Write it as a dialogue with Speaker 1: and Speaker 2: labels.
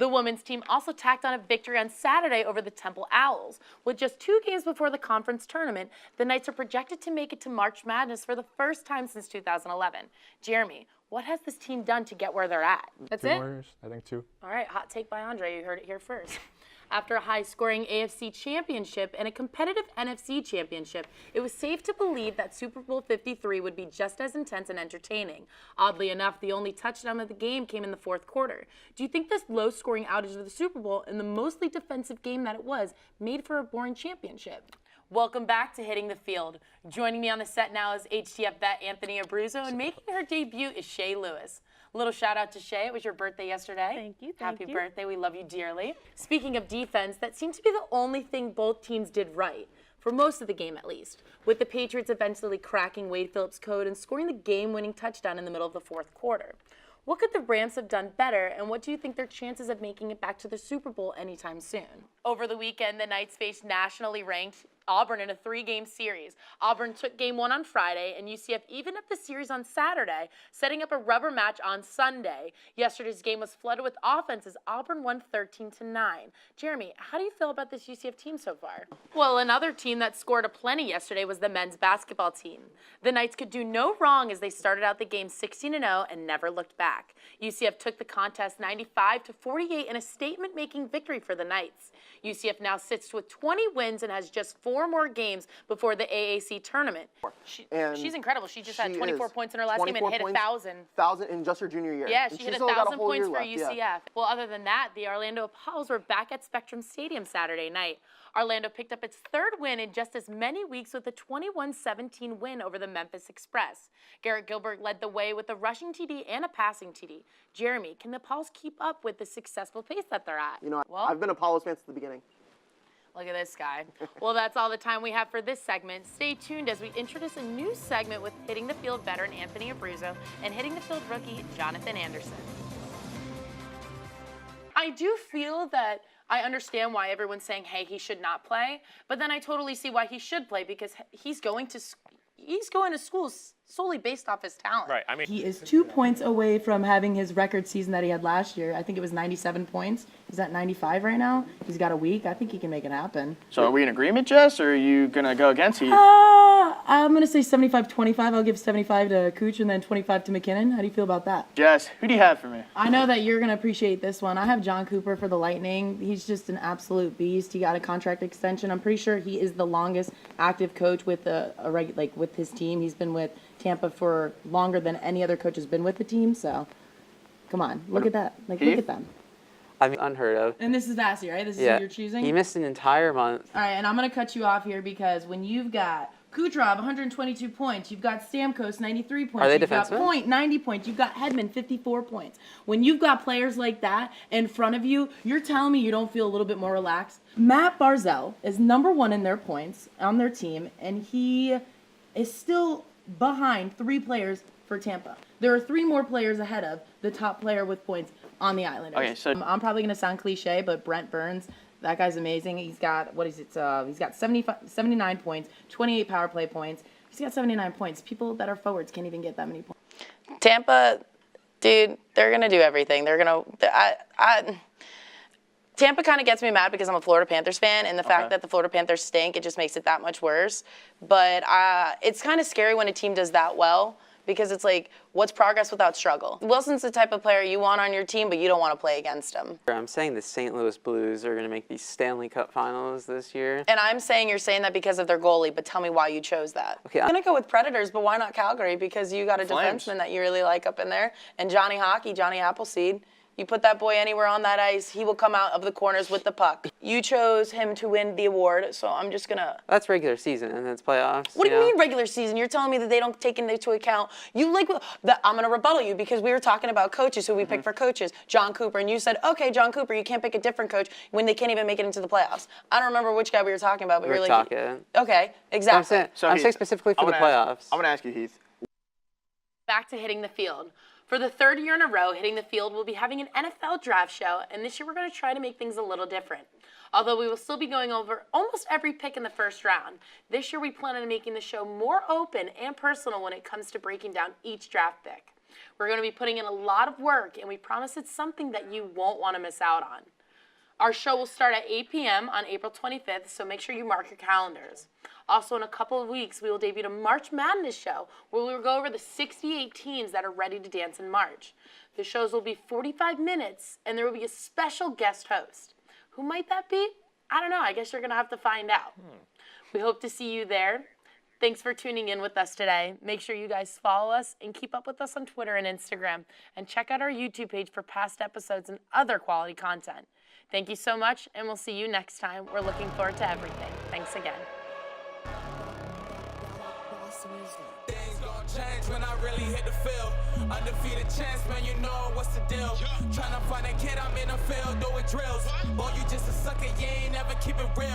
Speaker 1: The women's team also tacked on a victory on Saturday over the Temple Owls. With just 2 games before the conference tournament, the Knights are projected to make it to March Madness for the first time since 2011. Jeremy, what has this team done to get where they're at? That's
Speaker 2: two
Speaker 1: it?
Speaker 2: more years, I think 2.
Speaker 1: All right, hot take by Andre. You heard it here first. After a high-scoring AFC championship and a competitive NFC championship, it was safe to believe that Super Bowl 53 would be just as intense and entertaining. Oddly enough, the only touchdown of the game came in the 4th quarter. Do you think this low-scoring outage of the Super Bowl and the mostly defensive game that it was made for a boring championship? Welcome back to Hitting the Field. Joining me on the set now is HTF vet Anthony Abruzzo, and making her debut is Shay Lewis. A little shout out to Shay. It was your birthday yesterday.
Speaker 3: Thank you.
Speaker 1: Happy birthday. We love you dearly. Speaking of defense, that seemed to be the only thing both teams did right, for most of the game at least, with the Patriots eventually cracking Wade Phillips' code and scoring the game-winning touchdown in the middle of the 4th quarter. What could the Rams have done better, and what do you think their chances of making it back to the Super Bowl anytime soon? Over the weekend, the Knights faced nationally ranked Auburn in a 3-game series. Auburn took game 1 on Friday, and UCF evened up the series on Saturday, setting up a rubber match on Sunday. Yesterday's game was flooded with offense as Auburn won 13-9. Jeremy, how do you feel about this UCF team so far? Well, another team that scored aplenty yesterday was the men's basketball team. The Knights could do no wrong as they started out the game 16-0 and never looked back. UCF took the contest 95-48 in a statement-making victory for the Knights. UCF now sits with 20 wins and has just 4 more games before the AAC tournament. She's incredible. She just had 24 points in her last game and hit 1,000.
Speaker 4: 1,000 in just her junior year.
Speaker 1: Yeah, she hit 1,000 points for
Speaker 4: left,
Speaker 1: UCF.
Speaker 4: yeah.
Speaker 1: Well, other than that, the Orlando Apollos were back at Spectrum Stadium Saturday night. Orlando picked up its 3rd win in just as many weeks with a 21-17 win over the Memphis Express. Garrett Gilbert led the way with a rushing TD and a passing TD. Jeremy, can the Apollos keep up with the successful pace that they're at?
Speaker 4: You know,
Speaker 1: well,
Speaker 4: I've been Apollos fan since the beginning.
Speaker 1: Look at this guy. Well, that's all the time we have for this segment. Stay tuned as we introduce a new segment with Hitting the Field veteran Anthony Abruzzo and Hitting the Field rookie Jonathan Anderson. I do feel that I understand why everyone's saying, hey, he should not play, but then I totally see why he should play because he's going to school solely based off his talent.
Speaker 5: Right. I mean,
Speaker 3: He is 2 points away from having his record season that he had last year. I think it was 97 points. He's at 95 right now. He's got a week. I think he can make it happen.
Speaker 5: so are we in agreement, Jess, or are you going to go against Heath?
Speaker 3: I'm going to say 75-25. I'll give 75 to Cooch and then 25 to McKinnon. How do you feel about that?
Speaker 5: Jess, who do you have for me?
Speaker 3: I know that you're going to appreciate this one. I have John Cooper for the Lightning. He's just an absolute beast. He got a contract extension. I'm pretty sure he is the longest active coach with with his team. He's been with Tampa for longer than any other coach has been with the team. So, come on, look at that. Look at them.
Speaker 6: I mean, unheard of.
Speaker 3: And this is Vassy, right? This is who you're choosing?
Speaker 6: He missed an entire month.
Speaker 3: All right, and I'm going to cut you off here because when you've got Kucherov, 122 points. You've got Stamkos, 93 points.
Speaker 6: Are they
Speaker 3: you've
Speaker 6: defensemen?
Speaker 3: got Point, 90 points. You've got Hedman, 54 points. When you've got players like that in front of you, you're telling me you don't feel a little bit more relaxed? Matt Barzal is number 1 in their points on their team, and he is still behind 3 players for Tampa. There are 3 more players ahead of the top player with points on the Islanders.
Speaker 5: Okay, so
Speaker 3: I'm probably going to sound cliche, but Brent Burns, that guy's amazing. He's got, he's got 79 points, 28 power play points. He's got 79 points. People that are forwards can't even get that many points.
Speaker 1: Tampa, dude, they're going to do everything. They're going to Tampa kind of gets me mad because I'm a Florida Panthers fan, and the fact that the Florida Panthers stink, it just makes it that much worse. But it's kind of scary when a team does that well because it's like, what's progress without struggle? Wilson's the type of player you want on your team, but you don't want to play against him.
Speaker 6: I'm saying the St. Louis Blues are going to make the Stanley Cup Finals this year.
Speaker 1: And I'm saying you're saying that because of their goalie, but tell me why you chose that.
Speaker 6: Okay,
Speaker 1: I'm going to go with Predators, but why not Calgary? Because you got a
Speaker 5: Flames.
Speaker 1: defenseman that you really like up in there. And Johnny Hockey, Johnny Appleseed. You put that boy anywhere on that ice, he will come out of the corners with the puck. You chose him to win the award, so I'm just going to...
Speaker 6: That's regular season, and that's playoffs.
Speaker 1: What do you mean regular season? You're telling me that they don't take into account... I'm going to rebuttal you because we were talking about coaches, who we picked for coaches. John Cooper, and you said, okay, John Cooper, you can't pick a different coach when they can't even make it into the playoffs. I don't remember which guy we were talking about, but we were like...
Speaker 6: talking.
Speaker 1: Okay, exactly.
Speaker 6: I'm saying specifically for the playoffs.
Speaker 5: I'm going to ask you, Heath.
Speaker 1: Back to Hitting the Field. For the 3rd year in a row, Hitting the Field will be having an NFL draft show, and this year we're going to try to make things a little different. Although we will still be going over almost every pick in the first round, this year we plan on making the show more open and personal when it comes to breaking down each draft pick. We're going to be putting in a lot of work, and we promise it's something that you won't want to miss out on. Our show will start at 8 p.m. on April 25th, so make sure you mark your calendars. Also, in a couple of weeks, we will debut a March Madness show where we will go over the 68 teams that are ready to dance in March. The shows will be 45 minutes, and there will be a special guest host. Who might that be? I don't know. I guess you're going to have to find out. We hope to see you there. Thanks for tuning in with us today. Make sure you guys follow us and keep up with us on Twitter and Instagram. And check out our YouTube page for past episodes and other quality content. Thank you so much, and we'll see you next time. We're looking forward to everything. Thanks again.
Speaker 2: Things gon' change when I really hit the field. Undefeated champs, man, you know what's the deal. Tryna find a kid, I'm in the field doing drills. Boy, you just a sucker, you ain't never keep it real.